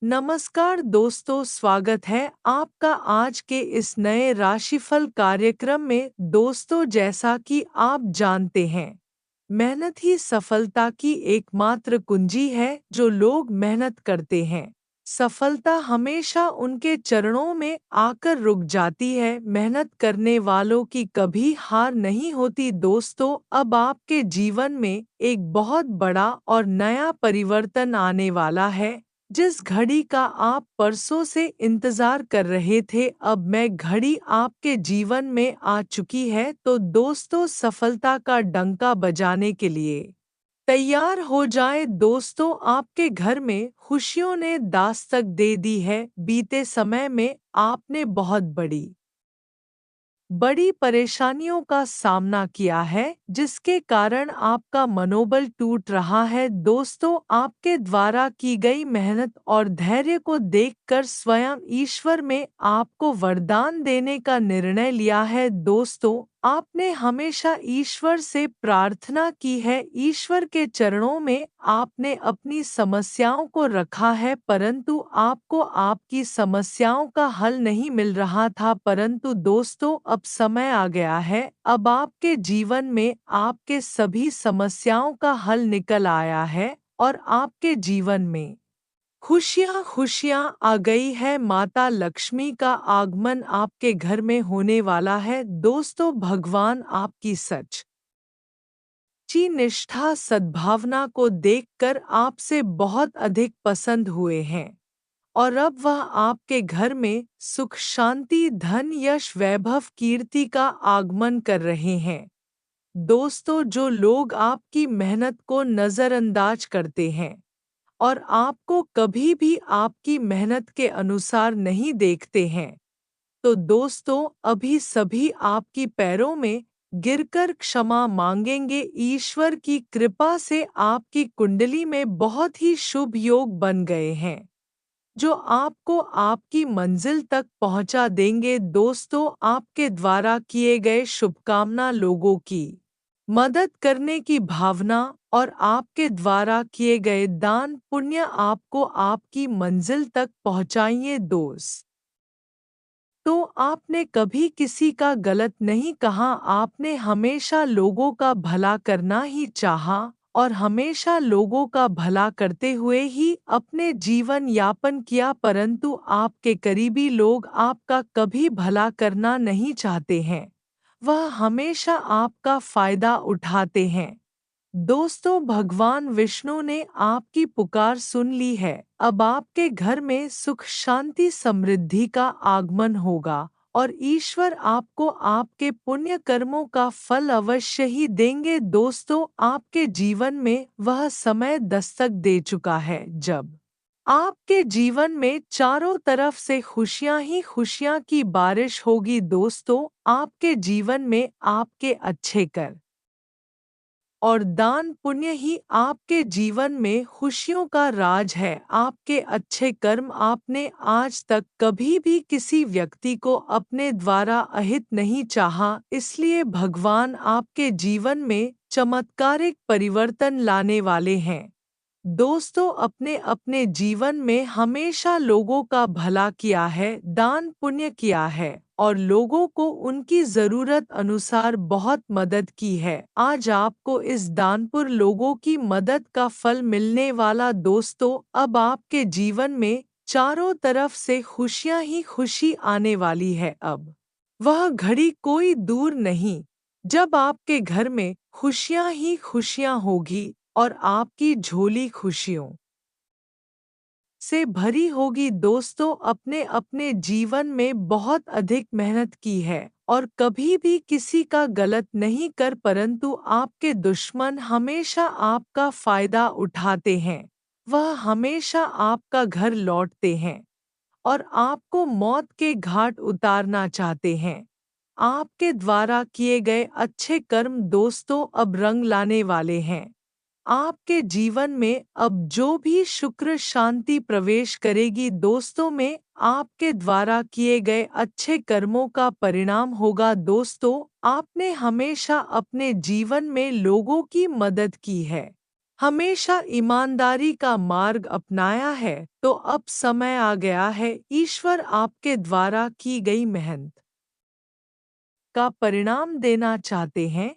नमस्कार दोस्तों, स्वागत है आपका आज के इस नए राशिफल कार्यक्रम में। दोस्तों, जैसा कि आप जानते हैं, मेहनत ही सफलता की एकमात्र कुंजी है। जो लोग मेहनत करते हैं, सफलता हमेशा उनके चरणों में आकर रुक जाती है। मेहनत करने वालों की कभी हार नहीं होती। दोस्तों, अब आपके जीवन में एक बहुत बड़ा और नया परिवर्तन आने वाला है। जिस घड़ी का आप परसों से इंतजार कर रहे थे, अब मैं घड़ी आपके जीवन में आ चुकी है। तो दोस्तों, सफलता का डंका बजाने के लिए तैयार हो जाए। दोस्तों, आपके घर में खुशियों ने दास्तक दे दी है। बीते समय में आपने बहुत बड़ी बड़ी परेशानियों का सामना किया है, जिसके कारण आपका मनोबल टूट रहा है। दोस्तों, आपके द्वारा की गई मेहनत और धैर्य को देखकर स्वयं ईश्वर में आपको वरदान देने का निर्णय लिया है। दोस्तों, आपने हमेशा ईश्वर से प्रार्थना की है, ईश्वर के चरणों में आपने अपनी समस्याओं को रखा है, परंतु आपको आपकी समस्याओं का हल नहीं मिल रहा था। परंतु दोस्तों, अब समय आ गया है। अब आपके जीवन में आपके सभी समस्याओं का हल निकल आया है और आपके जीवन में खुशियाँ खुशियाँ आ गई है। माता लक्ष्मी का आगमन आपके घर में होने वाला है। दोस्तों, भगवान आपकी सच्ची निष्ठा सद्भावना को देखकर आपसे बहुत अधिक पसंद हुए हैं और अब वह आपके घर में सुख शांति धन यश वैभव कीर्ति का आगमन कर रहे हैं। दोस्तों, जो लोग आपकी मेहनत को नज़रअंदाज करते हैं और आपको कभी भी आपकी मेहनत के अनुसार नहीं देखते हैं, तो दोस्तों, अभी सभी आपकी पैरों में गिरकर क्षमा मांगेंगे। ईश्वर की कृपा से आपकी कुंडली में बहुत ही शुभ योग बन गए हैं, जो आपको आपकी मंजिल तक पहुंचा देंगे। दोस्तों, आपके द्वारा किए गए शुभकामना लोगों की मदद करने की भावना और आपके द्वारा किए गए दान पुण्य आपको आपकी मंजिल तक पहुंचाइए। दोस्त, तो आपने कभी किसी का गलत नहीं कहा, आपने हमेशा लोगों का भला करना ही चाहा और हमेशा लोगों का भला करते हुए ही अपने जीवन यापन किया। परंतु आपके करीबी लोग आपका कभी भला करना नहीं चाहते हैं, वह हमेशा आपका फायदा उठाते हैं। दोस्तों, भगवान विष्णु ने आपकी पुकार सुन ली है। अब आपके घर में सुख शांति समृद्धि का आगमन होगा और ईश्वर आपको आपके पुण्य कर्मों का फल अवश्य ही देंगे। दोस्तों, आपके जीवन में वह समय दस्तक दे चुका है जब आपके जीवन में चारों तरफ से खुशियां ही खुशियां की बारिश होगी। दोस्तों, आपके जीवन में आपके अच्छे कर और दान पुण्य ही आपके जीवन में खुशियों का राज है। आपके अच्छे कर्म आपने आज तक कभी भी किसी व्यक्ति को अपने द्वारा अहित नहीं चाहा, इसलिए भगवान आपके जीवन में चमत्कारिक परिवर्तन लाने वाले हैं। दोस्तों, अपने अपने जीवन में हमेशा लोगों का भला किया है, दान पुण्य किया है और लोगों को उनकी ज़रूरत अनुसार बहुत मदद की है। आज आपको इस दानपुर लोगों की मदद का फल मिलने वाला। दोस्तों, अब आपके जीवन में चारों तरफ से खुशियां ही खुशी आने वाली है। अब वह घड़ी कोई दूर नहीं, जब आपके घर में खुशियां ही खुशियां होगी और आपकी झोली खुशियों से भरी होगी। दोस्तों, अपने अपने जीवन में बहुत अधिक मेहनत की है और कभी भी किसी का गलत नहीं कर, परंतु आपके दुश्मन हमेशा आपका फायदा उठाते हैं। वह हमेशा आपका घर लौटते हैं और आपको मौत के घाट उतारना चाहते हैं। आपके द्वारा किए गए अच्छे कर्म दोस्तों अब रंग लाने वाले हैं। आपके जीवन में अब जो भी शुक्र शांति प्रवेश करेगी, दोस्तों में आपके द्वारा किए गए अच्छे कर्मों का परिणाम होगा। दोस्तों, आपने हमेशा अपने जीवन में लोगों की मदद की है, हमेशा ईमानदारी का मार्ग अपनाया है, तो अब समय आ गया है ईश्वर आपके द्वारा की गई मेहनत का परिणाम देना चाहते हैं।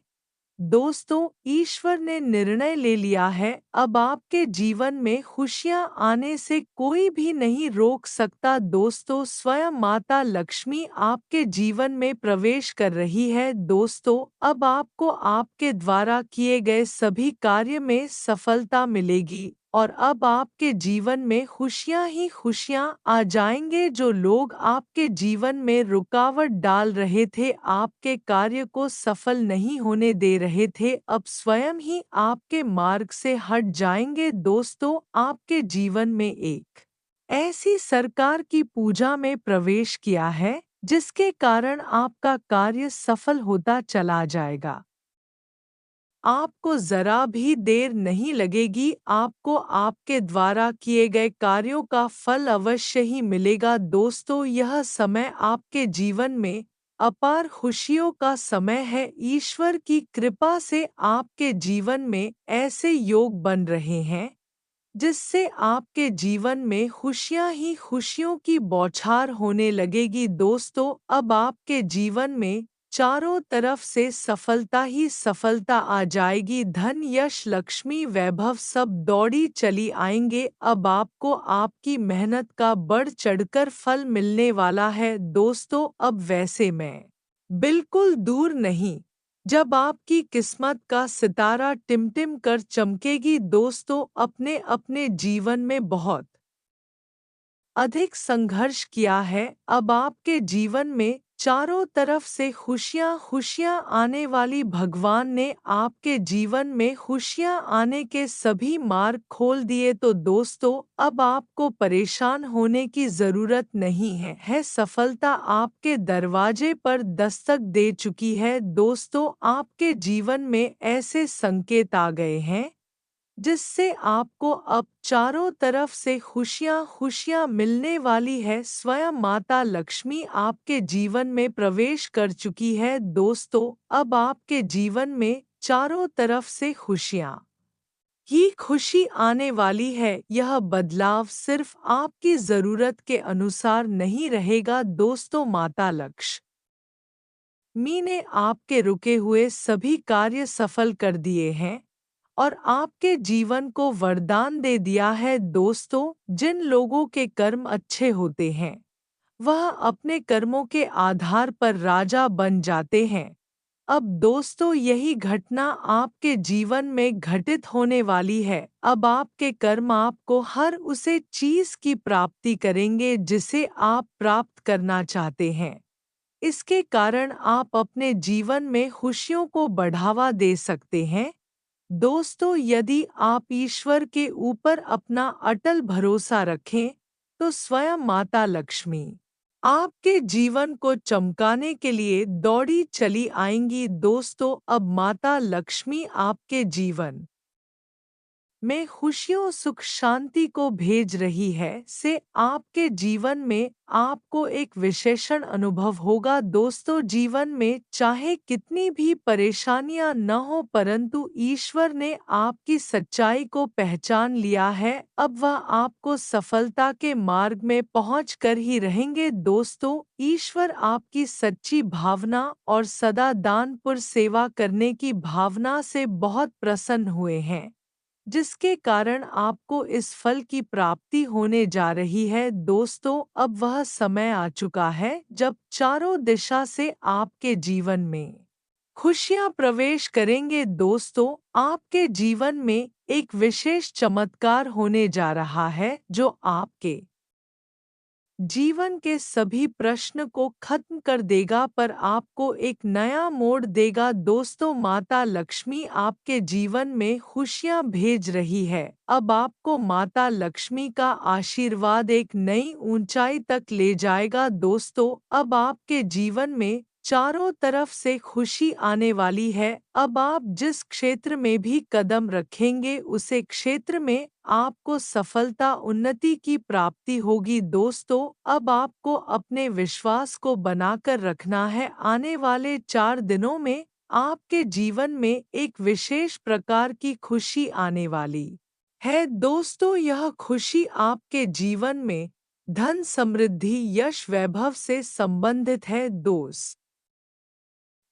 दोस्तों, ईश्वर ने निर्णय ले लिया है, अब आपके जीवन में खुशियां आने से कोई भी नहीं रोक सकता। दोस्तों, स्वयं माता लक्ष्मी आपके जीवन में प्रवेश कर रही है। दोस्तों, अब आपको आपके द्वारा किए गए सभी कार्य में सफलता मिलेगी और अब आपके जीवन में खुशियां ही खुशियां आ जाएंगे। जो लोग आपके जीवन में रुकावट डाल रहे थे, आपके कार्य को सफल नहीं होने दे रहे थे, अब स्वयं ही आपके मार्ग से हट जाएंगे। दोस्तों, आपके जीवन में एक ऐसी सरकार की पूजा में प्रवेश किया है जिसके कारण आपका कार्य सफल होता चला जाएगा। आपको जरा भी देर नहीं लगेगी, आपको आपके द्वारा किए गए कार्यों का फल अवश्य ही मिलेगा। दोस्तों, यह समय आपके जीवन में अपार खुशियों का समय है। ईश्वर की कृपा से आपके जीवन में ऐसे योग बन रहे हैं जिससे आपके जीवन में खुशियां ही खुशियों की बौछार होने लगेगी। दोस्तों, अब आपके जीवन में चारों तरफ से सफलता ही सफलता आ जाएगी। धन, यश, लक्ष्मी, वैभव सब दौड़ी चली आएंगे। अब आपको आपकी मेहनत का बढ़ चढ़कर फल मिलने वाला है। दोस्तों, अब वैसे में बिल्कुल दूर नहीं जब आपकी किस्मत का सितारा टिमटिम कर चमकेगी। दोस्तों, अपने अपने जीवन में बहुत अधिक संघर्ष किया है, अब आपके जीवन में चारों तरफ से खुशियां खुशियां आने वाली। भगवान ने आपके जीवन में खुशियां आने के सभी मार्ग खोल दिए। तो दोस्तों, अब आपको परेशान होने की जरूरत नहीं है सफलता आपके दरवाजे पर दस्तक दे चुकी है। दोस्तों, आपके जीवन में ऐसे संकेत आ गए हैं जिससे आपको अब चारों तरफ से खुशियां खुशियां मिलने वाली है। स्वयं माता लक्ष्मी आपके जीवन में प्रवेश कर चुकी है। दोस्तों, अब आपके जीवन में चारों तरफ से खुशियां ही खुशी आने वाली है। यह बदलाव सिर्फ आपकी जरूरत के अनुसार नहीं रहेगा। दोस्तों, माता लक्ष्मी मी ने आपके रुके हुए सभी कार्य सफल कर दिए हैं और आपके जीवन को वरदान दे दिया है। दोस्तों, जिन लोगों के कर्म अच्छे होते हैं वह अपने कर्मों के आधार पर राजा बन जाते हैं। अब दोस्तों, यही घटना आपके जीवन में घटित होने वाली है। अब आपके कर्म आपको हर उसे चीज की प्राप्ति करेंगे जिसे आप प्राप्त करना चाहते हैं। इसके कारण आप अपने जीवन में खुशियों को बढ़ावा दे सकते हैं। दोस्तों, यदि आप ईश्वर के ऊपर अपना अटल भरोसा रखें, तो स्वयं माता लक्ष्मी आपके जीवन को चमकाने के लिए दौड़ी चली आएंगी। दोस्तों, अब माता लक्ष्मी आपके जीवन में खुशियों सुख शांति को भेज रही है से आपके जीवन में आपको एक विशेषण अनुभव होगा। दोस्तों, जीवन में चाहे कितनी भी परेशानियां न हो, परंतु ईश्वर ने आपकी सच्चाई को पहचान लिया है। अब वह आपको सफलता के मार्ग में पहुंच कर ही रहेंगे। दोस्तों, ईश्वर आपकी सच्ची भावना और सदा दानपुर सेवा करने की भावना से बहुत प्रसन्न हुए हैं, जिसके कारण आपको इस फल की प्राप्ति होने जा रही है। दोस्तों, अब वह समय आ चुका है जब चारों दिशा से आपके जीवन में खुशियां प्रवेश करेंगे। दोस्तों, आपके जीवन में एक विशेष चमत्कार होने जा रहा है जो आपके जीवन के सभी प्रश्न को खत्म कर देगा पर आपको एक नया मोड़ देगा। दोस्तों, माता लक्ष्मी आपके जीवन में खुशियां भेज रही है। अब आपको माता लक्ष्मी का आशीर्वाद एक नई ऊंचाई तक ले जाएगा। दोस्तों, अब आपके जीवन में चारों तरफ से खुशी आने वाली है। अब आप जिस क्षेत्र में भी कदम रखेंगे उसे क्षेत्र में आपको सफलता उन्नति की प्राप्ति होगी। दोस्तों, अब आपको अपने विश्वास को बनाकर रखना है। आने वाले 4 दिनों में आपके जीवन में एक विशेष प्रकार की खुशी आने वाली है। दोस्तों, यह खुशी आपके जीवन में धन, समृद्धि, यश, वैभव से संबंधित है। दोस्त,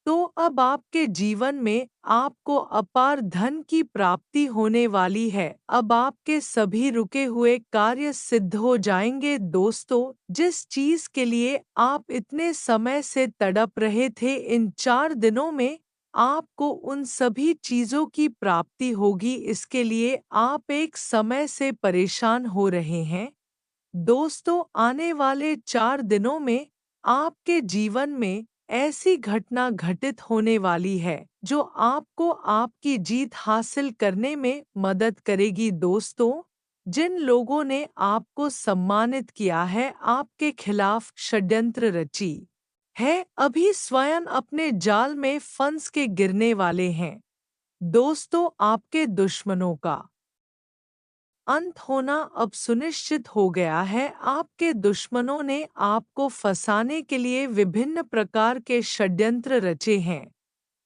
तो अब आपके जीवन में आपको अपार धन की प्राप्ति होने वाली है। अब आपके सभी रुके हुए कार्य सिद्ध हो जाएंगे। दोस्तों, जिस चीज के लिए आप इतने समय से तड़प रहे थे, इन 4 दिनों में आपको उन सभी चीजों की प्राप्ति होगी। इसके लिए आप एक समय से परेशान हो रहे हैं। दोस्तों, आने वाले 4 दिनों में आपके जीवन में ऐसी घटना घटित होने वाली है जो आपको आपकी जीत हासिल करने में मदद करेगी। दोस्तों, जिन लोगों ने आपको सम्मानित किया है, आपके खिलाफ षड्यंत्र रची है, अभी स्वयं अपने जाल में फंस के गिरने वाले हैं। दोस्तों, आपके दुश्मनों का अंत होना अब सुनिश्चित हो गया है। आपके दुश्मनों ने आपको फंसाने के लिए विभिन्न प्रकार के षड्यंत्र रचे हैं,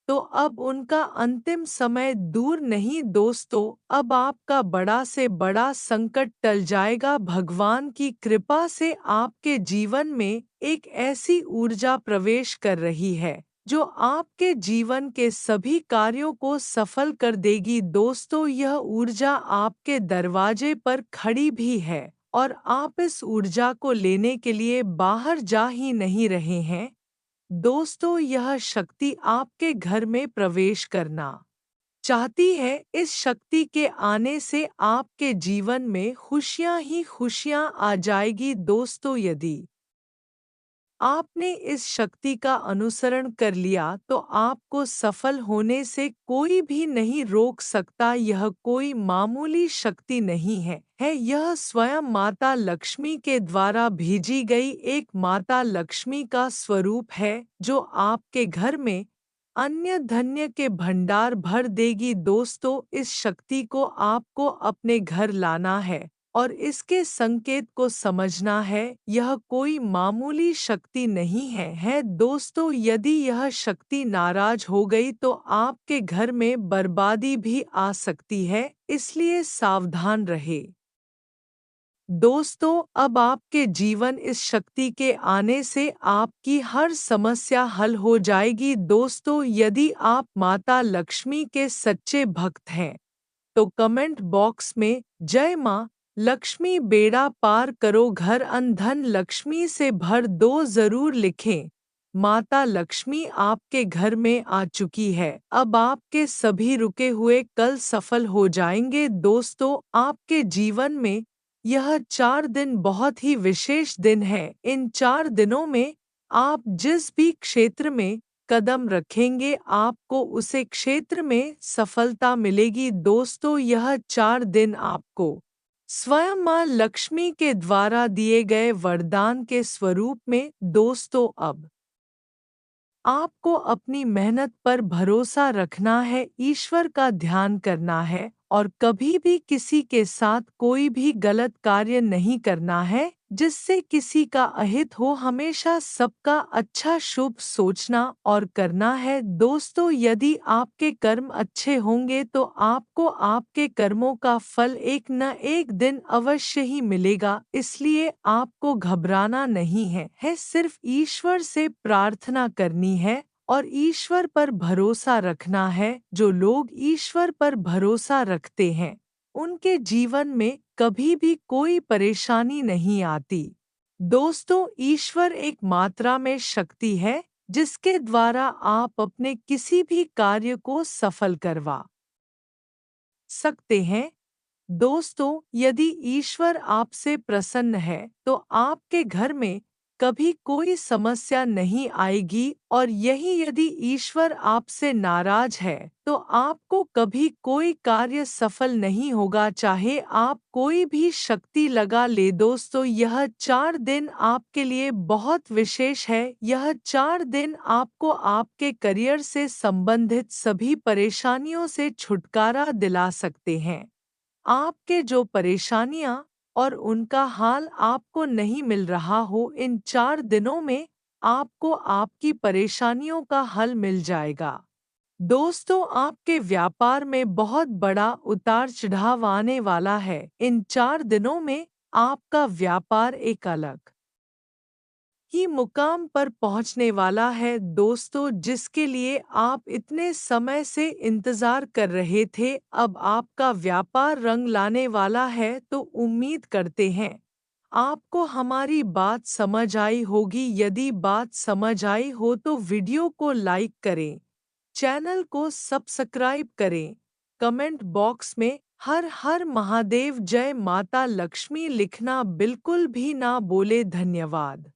तो अब उनका अंतिम समय दूर नहीं। दोस्तों, अब आपका बड़ा से बड़ा संकट टल जाएगा। भगवान की कृपा से आपके जीवन में एक ऐसी ऊर्जा प्रवेश कर रही है जो आपके जीवन के सभी कार्यों को सफल कर देगी। दोस्तों, यह ऊर्जा आपके दरवाजे पर खड़ी भी है और आप इस ऊर्जा को लेने के लिए बाहर जा ही नहीं रहे हैं। दोस्तों, यह शक्ति आपके घर में प्रवेश करना चाहती है। इस शक्ति के आने से आपके जीवन में खुशियां ही खुशियां आ जाएगी। दोस्तों, यदि आपने इस शक्ति का अनुसरण कर लिया तो आपको सफल होने से कोई भी नहीं रोक सकता। यह कोई मामूली शक्ति नहीं है यह स्वयं माता लक्ष्मी के द्वारा भेजी गई एक माता लक्ष्मी का स्वरूप है जो आपके घर में अन्य धन्य के भंडार भर देगी। दोस्तों, इस शक्ति को आपको अपने घर लाना है और इसके संकेत को समझना है। यह कोई मामूली शक्ति नहीं है। दोस्तों, यदि यह शक्ति नाराज हो गई तो आपके घर में बर्बादी भी आ सकती है, इसलिए सावधान रहे। दोस्तों, अब आपके जीवन इस शक्ति के आने से आपकी हर समस्या हल हो जाएगी। दोस्तों, यदि आप माता लक्ष्मी के सच्चे भक्त हैं तो कमेंट बॉक्स में जय माँ लक्ष्मी बेड़ा पार करो घर अन धन लक्ष्मी से भर दो जरूर लिखें। माता लक्ष्मी आपके घर में आ चुकी है। अब आपके सभी रुके हुए कल सफल हो जाएंगे। दोस्तों, आपके जीवन में यह 4 दिन बहुत ही विशेष दिन है। इन 4 दिनों में आप जिस भी क्षेत्र में कदम रखेंगे आपको उसे क्षेत्र में सफलता मिलेगी। दोस्तों, यह 4 दिन आपको स्वयं मां लक्ष्मी के द्वारा दिए गए वरदान के स्वरूप में। दोस्तों, अब आपको अपनी मेहनत पर भरोसा रखना है, ईश्वर का ध्यान करना है और कभी भी किसी के साथ कोई भी गलत कार्य नहीं करना है जिससे किसी का अहित हो। हमेशा सबका अच्छा शुभ सोचना और करना है। दोस्तों, यदि आपके कर्म अच्छे होंगे तो आपको आपके कर्मों का फल एक न एक दिन अवश्य ही मिलेगा, इसलिए आपको घबराना नहीं है सिर्फ ईश्वर से प्रार्थना करनी है और ईश्वर पर भरोसा रखना है। जो लोग ईश्वर पर भरोसा रखते हैं उनके जीवन में कभी भी कोई परेशानी नहीं आती। दोस्तों, ईश्वर एक मात्रा में शक्ति है जिसके द्वारा आप अपने किसी भी कार्य को सफल करवा सकते हैं। दोस्तों, यदि ईश्वर आपसे प्रसन्न है तो आपके घर में कभी कोई समस्या नहीं आएगी और यही यदि ईश्वर आपसे नाराज है तो आपको कभी कोई कार्य सफल नहीं होगा, चाहे आप कोई भी शक्ति लगा ले। दोस्तों, यह 4 दिन आपके लिए बहुत विशेष है। यह 4 दिन आपको आपके करियर से संबंधित सभी परेशानियों से छुटकारा दिला सकते हैं। आपके जो परेशानियां और उनका हाल आपको नहीं मिल रहा हो, इन 4 दिनों में आपको आपकी परेशानियों का हल मिल जाएगा। दोस्तों, आपके व्यापार में बहुत बड़ा उतार चढ़ाव आने वाला है। इन 4 दिनों में आपका व्यापार एक अलग ही मुकाम पर पहुंचने वाला है दोस्तों, जिसके लिए आप इतने समय से इंतजार कर रहे थे। अब आपका व्यापार रंग लाने वाला है, तो उम्मीद करते हैं आपको हमारी बात समझ आई होगी। यदि बात समझ आई हो तो वीडियो को लाइक करें, चैनल को सब्सक्राइब करें, कमेंट बॉक्स में हर हर महादेव जय माता लक्ष्मी लिखना बिल्कुल भी ना बोले। धन्यवाद।